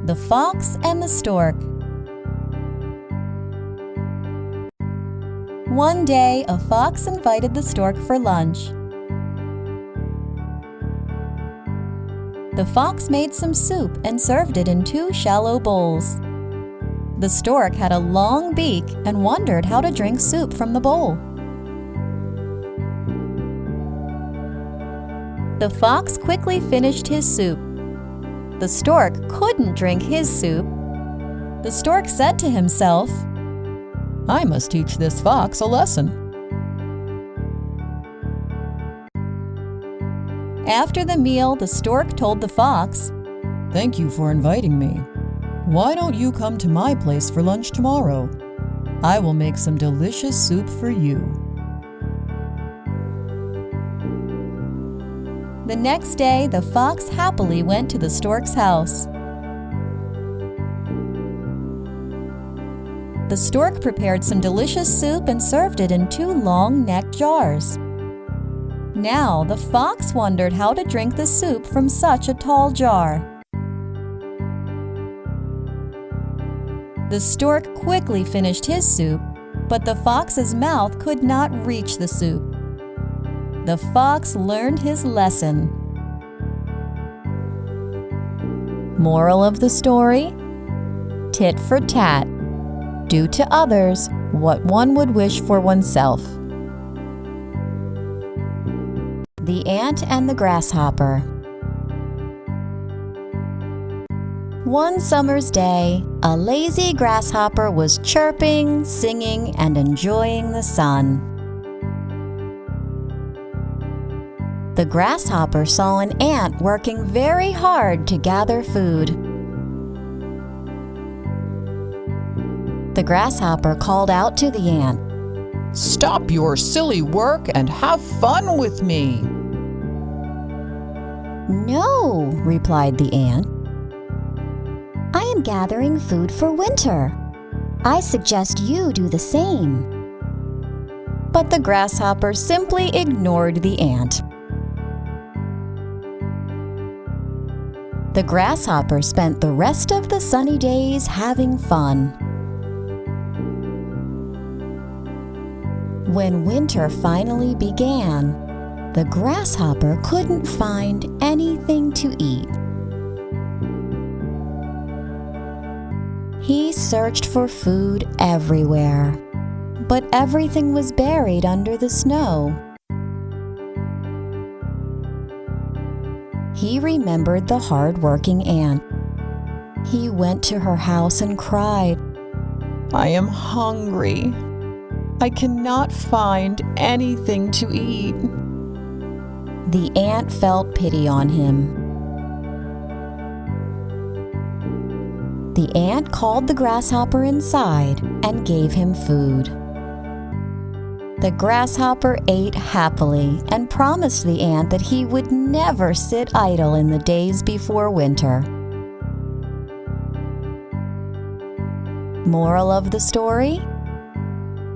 The Fox and the Stork. One day, a fox invited the stork for lunch. The fox made some soup and served it in 2 shallow bowls. The stork had a long beak and wondered how to drink soup from the bowl. The fox quickly finished his soup. The stork couldn't drink his soup. The stork said to himself, "I must teach this fox a lesson." After the meal, the stork told the fox, "Thank you for inviting me. Why don't you come to my place for lunch tomorrow? I will make some delicious soup for you." The next day, the fox happily went to the stork's house. The stork prepared some delicious soup and served it in 2 long-necked jars. Now, the fox wondered how to drink the soup from such a tall jar. The stork quickly finished his soup, but the fox's mouth could not reach the soup. The fox learned his lesson. Moral of the story: tit for tat. Do to others what one would wish for oneself. The Ant and the Grasshopper. One summer's day, a lazy grasshopper was chirping, singing, and enjoying the sun. The grasshopper saw an ant working very hard to gather food. The grasshopper called out to the ant, "Stop your silly work and have fun with me." "No," replied the ant. "I am gathering food for winter. I suggest you do the same." But the grasshopper simply ignored the ant. The grasshopper spent the rest of the sunny days having fun. When winter finally began, the grasshopper couldn't find anything to eat. He searched for food everywhere, but everything was buried under the snow. He remembered the hard-working ant. He went to her house and cried, "I am hungry. I cannot find anything to eat." The ant felt pity on him. The ant called the grasshopper inside and gave him food. The grasshopper ate happily and promised the ant that he would never sit idle in the days before winter. Moral of the story: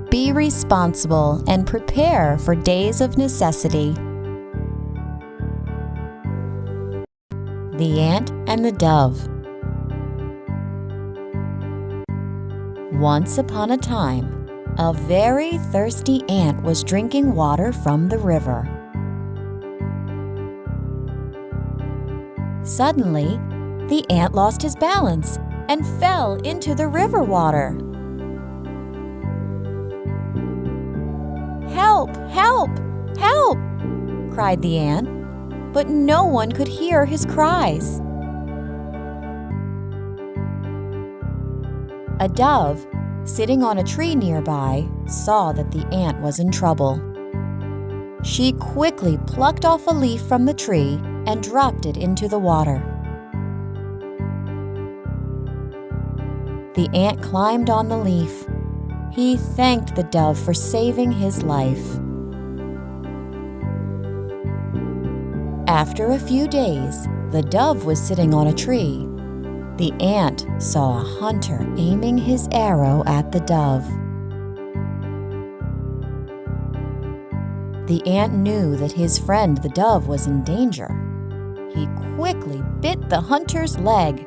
be responsible and prepare for days of necessity. The Ant and the Dove. Once upon a time, a very thirsty ant was drinking water from the river. Suddenly, the ant lost his balance and fell into the river water. "Help! Help! Help!" cried the ant, but no one could hear his cries. A dove, sitting on a tree nearby, saw that the ant was in trouble. She quickly plucked off a leaf from the tree and dropped it into the water. The ant climbed on the leaf. He thanked the dove for saving his life. After a few days, the dove was sitting on a tree. The ant saw a hunter aiming his arrow at the dove. The ant knew that his friend the dove was in danger. He quickly bit the hunter's leg.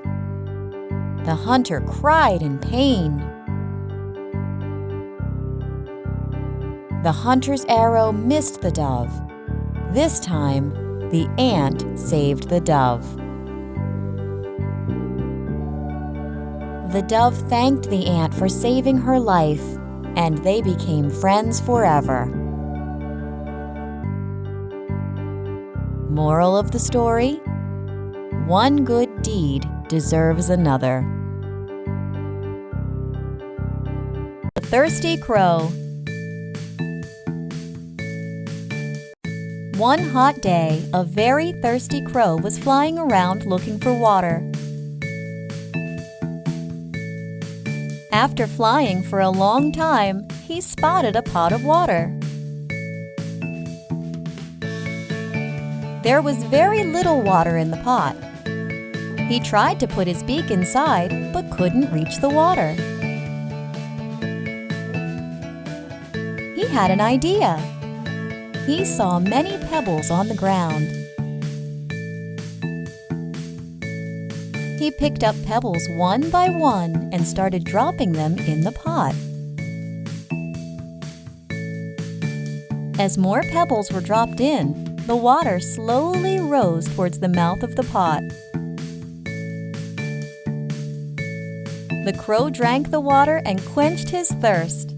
The hunter cried in pain. The hunter's arrow missed the dove. This time, the ant saved the dove. The dove thanked the ant for saving her life, and they became friends forever. Moral of the story: one good deed deserves another. The Thirsty Crow. One hot day, a very thirsty crow was flying around looking for water. After flying for a long time, he spotted a pot of water. There was very little water in the pot. He tried to put his beak inside, but couldn't reach the water. He had an idea. He saw many pebbles on the ground. He picked up pebbles one by one and started dropping them in the pot. As more pebbles were dropped in, the water slowly rose towards the mouth of the pot. The crow drank the water and quenched his thirst.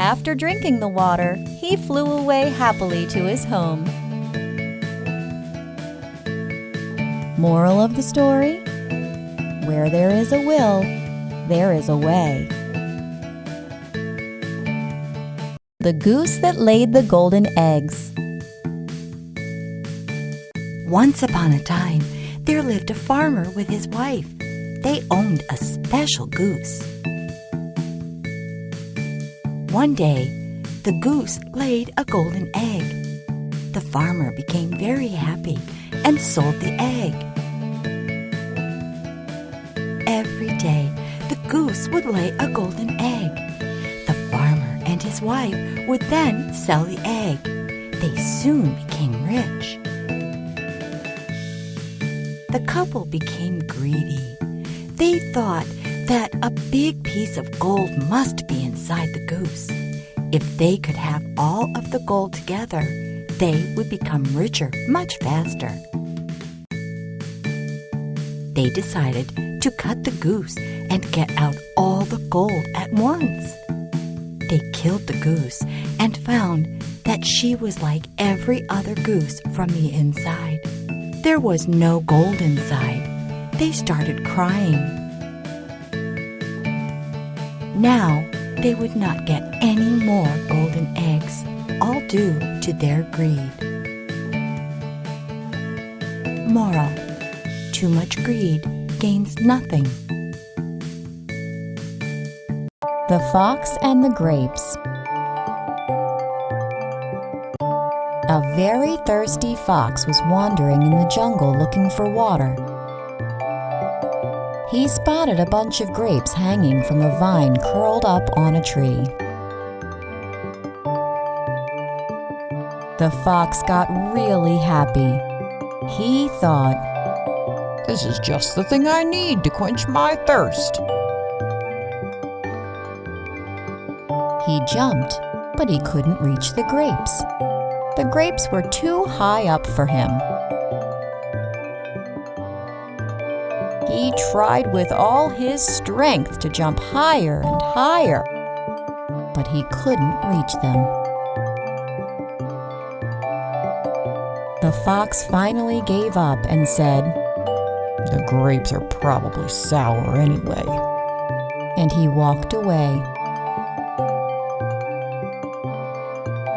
After drinking the water, he flew away happily to his home. Moral of the story: where there is a will, there is a way. The goose that laid the golden eggs. Once upon a time, there lived a farmer with his wife. They owned a special goose. One day, the goose laid a golden egg. The farmer became very happy and sold the egg. Every day, the goose would lay a golden egg. The farmer and his wife would then sell the egg. They soon became rich. The couple became greedy. They thought that a big piece of gold must be inside the goose. If they could have all of the gold together, they would become richer much faster. They decided to cut the goose and get out all the gold at once. They killed the goose and found that she was like every other goose from the inside. There was no gold inside. They started crying. Now they would not get any more golden eggs, all due to their greed. Moral: too much greed gains nothing. The Fox and the Grapes. A very thirsty fox was wandering in the jungle looking for water. He spotted a bunch of grapes hanging from a vine curled up on a tree. The fox got really happy. He thought, "This is just the thing I need to quench my thirst." He jumped, but he couldn't reach the grapes. The grapes were too high up for him. He tried with all his strength to jump higher and higher, but he couldn't reach them. The fox finally gave up and said, "The grapes are probably sour anyway." And he walked away.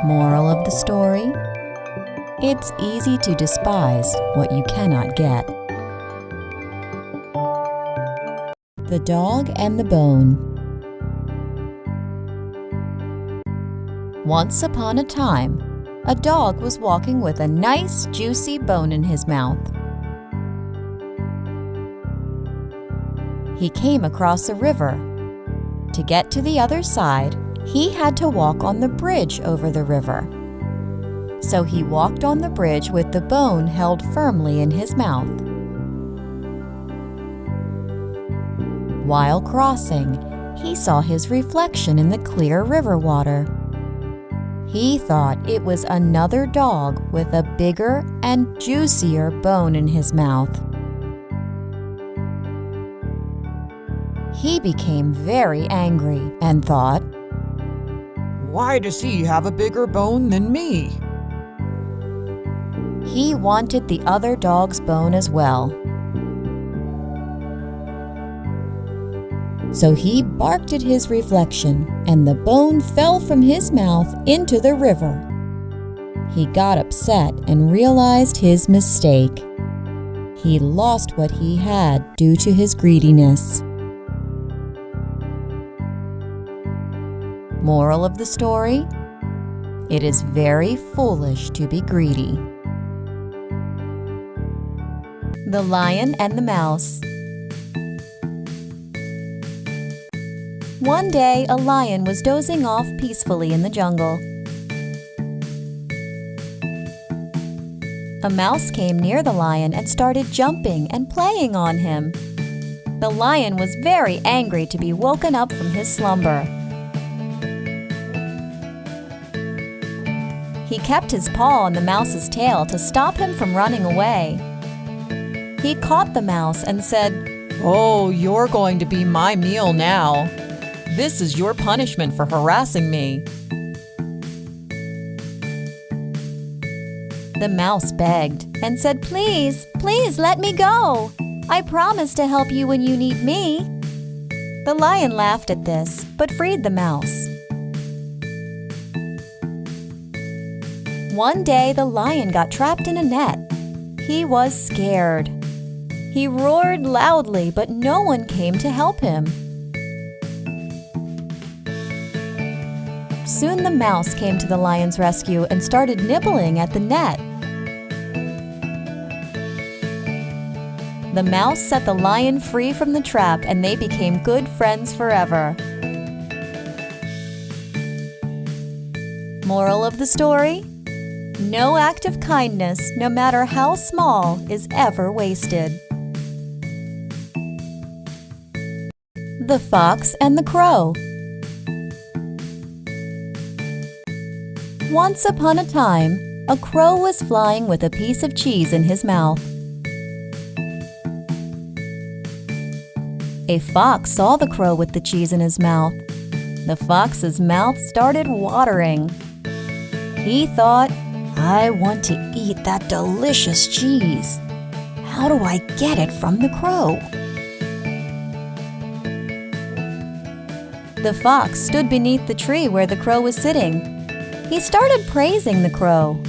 Moral of the story: it's easy to despise what you cannot get. The Dog and the Bone. Once upon a time, a dog was walking with a nice, juicy bone in his mouth. He came across a river. To get to the other side, he had to walk on the bridge over the river. So he walked on the bridge with the bone held firmly in his mouth. While crossing, he saw his reflection in the clear river water. He thought it was another dog with a bigger and juicier bone in his mouth. He became very angry and thought, Why does he have a bigger bone than me? he wanted the other dog's bone as well. So he barked at his reflection, and the bone fell from his mouth into the river. He got upset and realized his mistake. He lost what he had due to his greediness. Moral of the story: it is very foolish to be greedy. The Lion and the Mouse. One day, a lion was dozing off peacefully in the jungle. A mouse came near the lion and started jumping and playing on him. The lion was very angry to be woken up from his slumber. He kept his paw on the mouse's tail to stop him from running away. He caught the mouse and said, Oh, you're going to be my meal now. This is your punishment for harassing me. The mouse begged and said, Please, please let me go. I promise to help you when you need me. The lion laughed at this, but freed the mouse. One day, the lion got trapped in a net. He was scared. He roared loudly, but no one came to help him. Soon the mouse came to the lion's rescue and started nibbling at the net. The mouse set the lion free from the trap, and they became good friends forever. Moral of the story: no act of kindness, no matter how small, is ever wasted. The Fox and the Crow. Once upon a time, a crow was flying with a piece of cheese in his mouth. A fox saw the crow with the cheese in his mouth. The fox's mouth started watering. He thought, I want to eat that delicious cheese. How do I get it from the crow? The fox stood beneath the tree where the crow was sitting. He started praising the crow.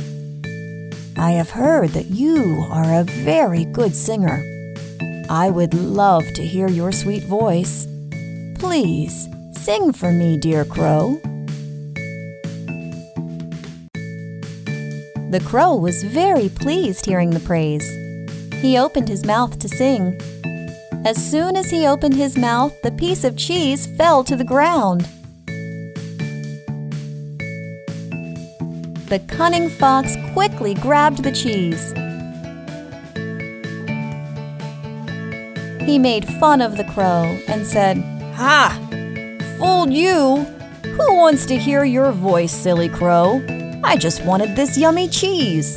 I have heard that you are a very good singer. I would love to hear your sweet voice. Please, sing for me, dear crow. The crow was very pleased hearing the praise. He opened his mouth to sing. As soon as he opened his mouth, the piece of cheese fell to the ground. The cunning fox quickly grabbed the cheese. He made fun of the crow and said, Ha! Fooled you! Who wants to hear your voice, silly crow? I just wanted this yummy cheese.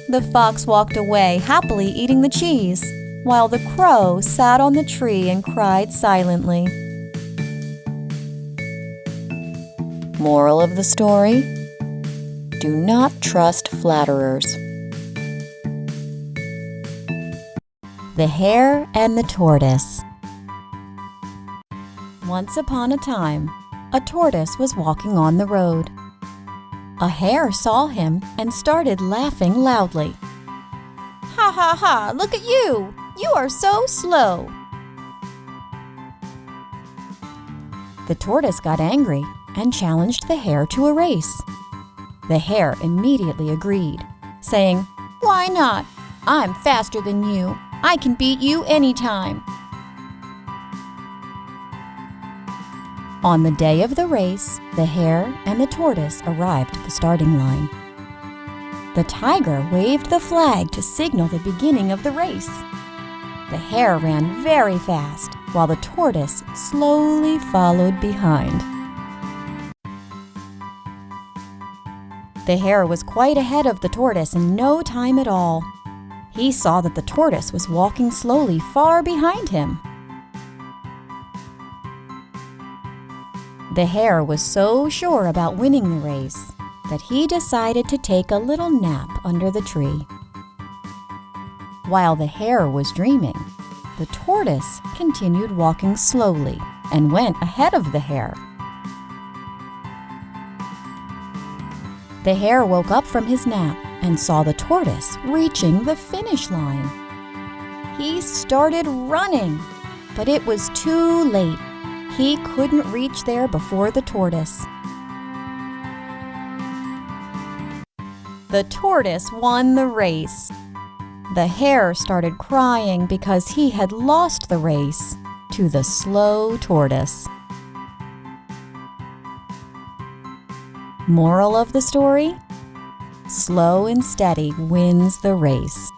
The fox walked away, happily eating the cheese, while the crow sat on the tree and cried silently. Moral of the story: do not trust flatterers. The Hare and the Tortoise. Once upon a time, a tortoise was walking on the road. A hare saw him and started laughing loudly. Ha ha ha, look at you! You are so slow! The tortoise got angry and challenged the hare to a race. The hare immediately agreed, saying, Why not? I'm faster than you. I can beat you anytime. On the day of the race, the hare and the tortoise arrived at the starting line. The tiger waved the flag to signal the beginning of the race. The hare ran very fast, while the tortoise slowly followed behind. The hare was quite ahead of the tortoise in no time at all. He saw that the tortoise was walking slowly far behind him. The hare was so sure about winning the race that he decided to take a little nap under the tree. While the hare was dreaming, the tortoise continued walking slowly and went ahead of the hare. The hare woke up from his nap and saw the tortoise reaching the finish line. He started running, but it was too late. He couldn't reach there before the tortoise. The tortoise won the race. The hare started crying because he had lost the race to the slow tortoise. Moral of the story? Slow and steady wins the race.